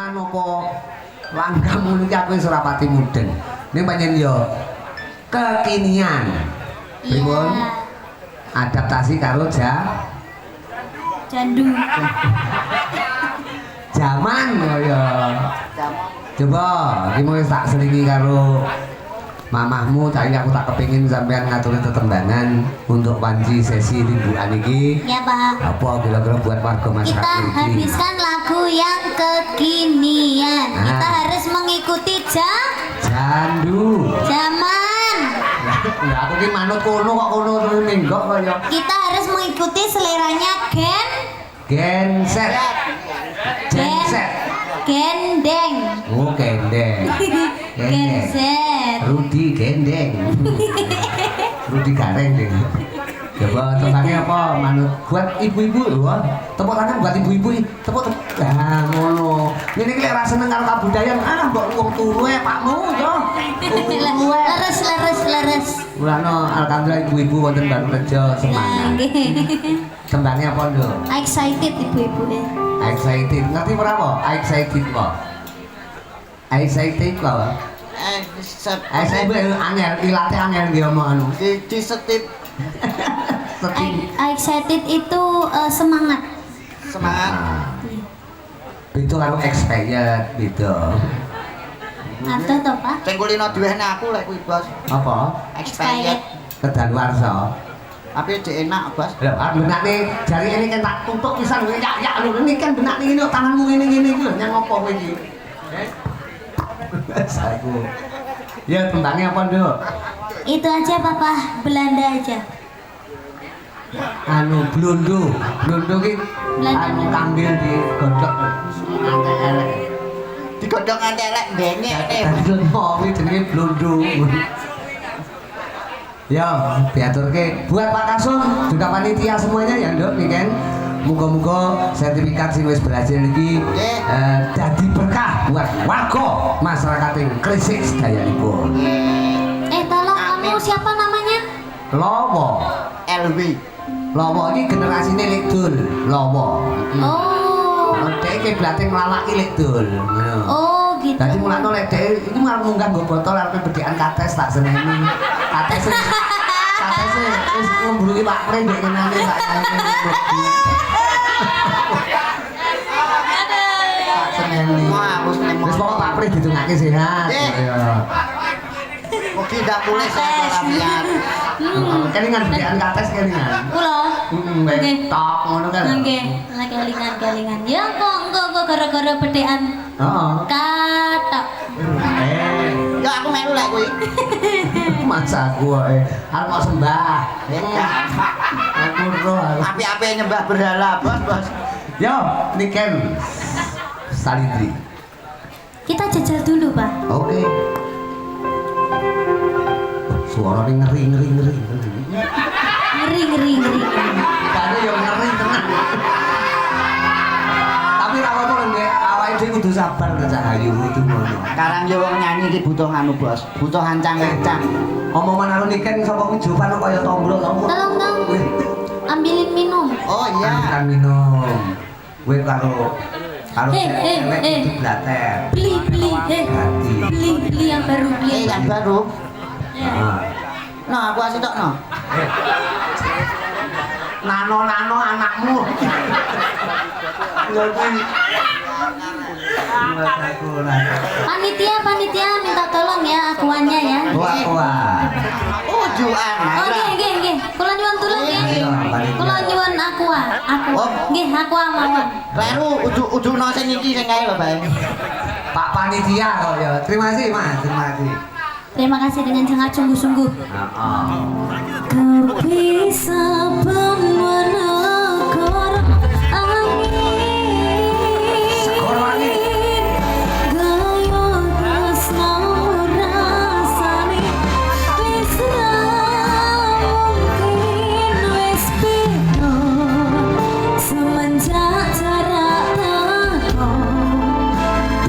kelingan apa langgamu iki aku wis ora pati mudeng. Ning pancen yo kekinian. Pripun? Adaptasi karo Jandu. Zaman ya. Coba iki mau tak selingi karo mamahmu, tadi aku tak kepingin sampean ngaturin tetembangan untuk panci sesi rimbuan iki. Ya, Pak. Apa kira-kira buat warga masyarakat Kita iki? habiskan lagu yang kekinian. Ah. Kita harus mengikuti Jandu. zaman. Ya aku ki manut kono kok kono terus nenggok kaya. Kita harus mengikuti seleranya Genset. Genset. gendeng. Oh, gendeng. Genset. Rudi gendeng. Rudi gareng deh. Coba tepaknya apa? Manut buat ibu-ibu loh. Tepuk tangan buat ibu-ibu. Tepuk. Nah, ngono. Ini ki ora seneng karo kabudayan. Ah, mbok wong tuwe pakmu yo. Leres. Mulane alhamdulillah ibu-ibu wonten Barurejo semangat. Tembangnya apa, Nduk? Excited ibu-ibu ya. Excited. Ngerti ora apa? Excited kok. Excited kok. Excited angel, ilate angel nggih omongan. Di setip Excited itu semangat. semangat. Itu karo expired gitu. Atau toh, Pak? Sing kulino duwene aku lek kuwi, Bos. Apa? Expired. Kedaluarsa. Tapi dhek enak, Bos. Lho, benakne jari ini kan tak tutuk pisan lho. Ya lho, ini kan benakne ngene kok tanganmu ngene-ngene iki lho, nyang apa kowe iki? Saiku. Ya tembangnya apa, Nduk? Itu aja, Papa. Belanda aja. Anu blondo. Blondo ki Blondo. anu kambil digodhog nganti elek. Digodhog nganti elek bengek. Blondo kuwi jenenge blondo. Ya, diaturke buat Pak Kasum, juga panitia semuanya ya, Nduk, nih kan. Muga-muga sertifikat sing wis berhasil iki dadi berkah buat warga masyarakat ing Gresik sedayanipun. Tolong kamu siapa namanya? Lowo. LW. Lowo iki generasine Lek Dul, Lowo. Oh. Dhek iki blate nglalaki Lek Dul. Ngono. Oh, gitu. Dadi mulane lek dhek iki malah munggah nggo botol arep bedhekan kates tak seneni. Kates wis ngumbuluki Pak Pre ndek kenane Pak. Seneni. Wah, aku seneng. Wis pokok Pak Pre ditungake sehat. Ya. Mugi ndak tulis saya rapian. Kelingan bedhekan kates kelingan. Kula. Nggih. Tok ngono kan. Nggih, kelingan. Ya engko gara-gara bedhekan. Heeh. Katok. Ya aku melu lek kuwi. Masa gua arep mau sembah. Aku roh. Api-api nyembah berhala, Bos. Yo, Niken Salindri. Kita jajal dulu, Pak. Oke. Suaranya ngeri. Ngeri. Tadi yang ngeri tenan. Tapi ra apa-apa nggih, awake dhewe kudu sabar ke Cahayu itu ngono. Sekarang yo wong nyanyi iki butuh anu, Bos. Butuh ancang-ancang. Omongan karo Niken sapa kuwi jawaban kaya tombol to. Tolong. Ambilin minum. Oh iya. Kan minum. Kowe karo elek itu blater. Beli. Hati. Beli yang baru Yang baru. Ya. Nah, aku asih tok no. Nano anakmu. Panitia minta tolong ya akuannya ya. Wah. Ujuan. Oh nggih. Kula nyuwun tulung nggih. Kula nyuwun aqua. Nggih, aqua mawon. Kleru ujungno sing iki sing kae lho, Pak. Pak panitia kok ya. Terima kasih, Mas. Terima kasih. Terima kasih dengan sangat sungguh-sungguh. Heeh. Kepisah pemenakor angin. Sekor angin. Gaya tresna rasane wis ra mungkin wis beda semenjak jarak teko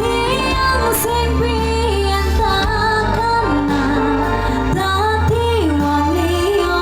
tiang sing biyen tak kenal. Dadi wong liya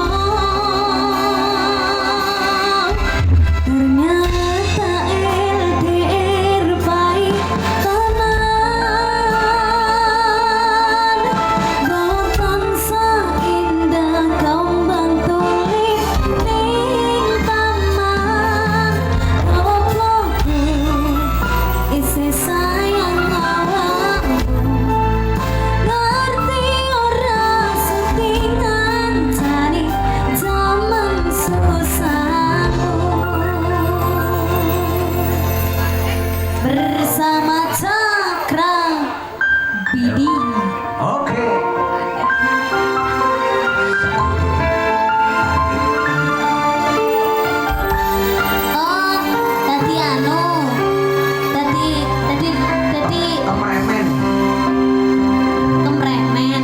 anu tadi Kemeremen. kemremen.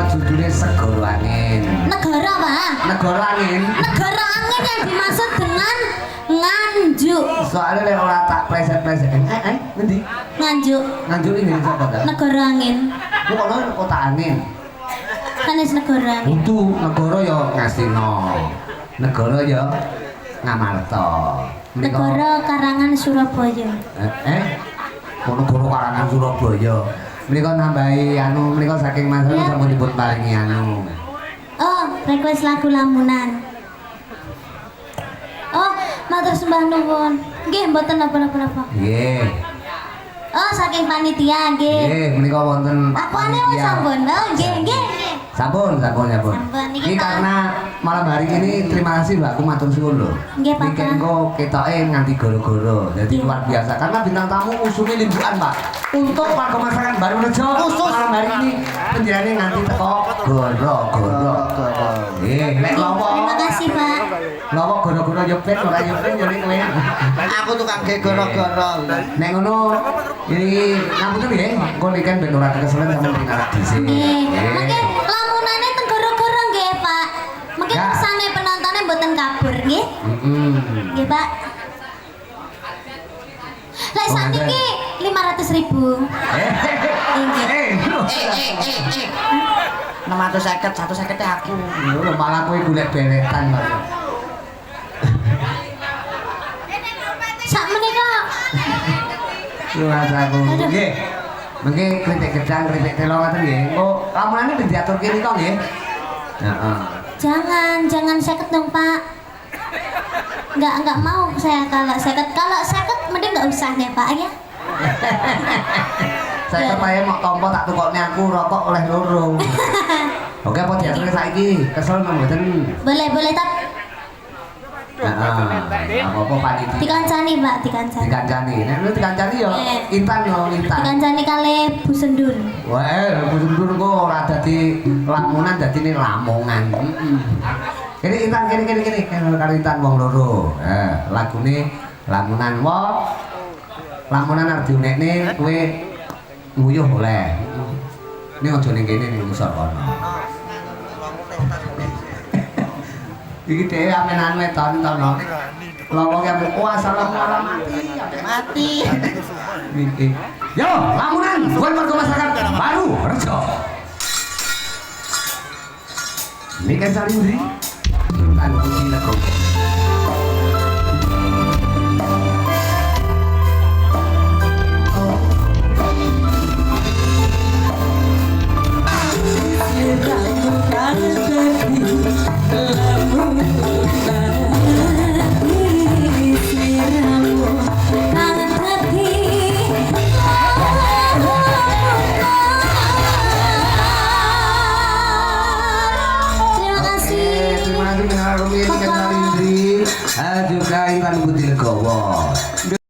Judulnya Segoro Angin. Negara Pak. Negara Angin. Negara angin yang dimaksud dengan Nganjuk. Soalnya lek ora tak pleset-pleset. Ngendi? Nganjuk. Nganjuk ini sapa ta? Negara angin. Ku kono kota angin. Kan wis negara angin. Kudu negara ya Ngastina. Negara ya Ngamarta. Negara Karangan Surabaya. Kono negara Karangan Surabaya. Menika nambahi anu menika saking Mas Ya. sampun dipun paringi anu. Oh, request lagu lamunan. Oh, matur sembah nuwun. Nggih, mboten napa-napa. Nggih. Oh, saking panitia nggih. Nggih, menika wonten Apane wis sampun? Oh, nggih, nggih. Sampun. Sampun, Ini niki karena malam hari ini terima kasih Mbak, aku matur suwun lho. Nggih, Pak. Niki engko ketoke nganti goro-goro. Jadi Nggih. luar biasa karena bintang tamu usumnya limbukan, Pak. Untuk warga masyarakat Baru Rejo Khusus. malam hari ini penjelasannya nganti teko goro-goro. Nek lopo. Terima kasih, Pak. Lopo goro-goro nyopet ora nyopet yo nek kowe. Aku tukang ge goro-goro. Nek ngono ini ngapunten nggih, engko nek kan ben ora keselen sama pinarak dhisik. Nggih. Mungkin lamunane teng goro-goro nggih, Pak. Mungkin Ya. kesane penontonnya mboten kabur nggih. Nggih, Pak. Lek Oh, sakniki 500.000. Nggih. 650, 150 aku. Lho malah kowe golek beletan kok. Sak menika Lu rasaku. Aduh. Nggih. Mengke kritik gedang, kritik telo ngoten nggih. Engko lamunane wis diaturke nika nggih. Heeh. jangan 50 dong, Pak. Enggak mau saya kalau 50. Kalau 50 mending enggak usah deh, Pak ya. Saya kepaya mau tompo tak tukokne aku rokok oleh loro. Oke, apa diaturke saiki? Kesel nang mboten. Boleh tapi Heeh. Apa-apa panitia. dikancani, Pak, dikancani. Dikancani. Nek lu dikancani yo Intan yo Intan. Dikancani kali Bu Sendun. Wah, bundur kok ora dadi lamunan dadine lamongan. Kene Intan kene karo Intan wong loro. Lagune lamunan wong. Lamunan arep diunekne kowe nguyuh oleh. Ini aja ning kene ning ngisor kono. Iki dhewe amenan weton tono. Lawang yang assalamualaikum Mati. mati. Yo, lamunan buat warga masyarakat Baru Rejo. Ini kan Sarindri. Intan Putri Lego. terima kasih Minal Rumit, Minal Indri, juga Intan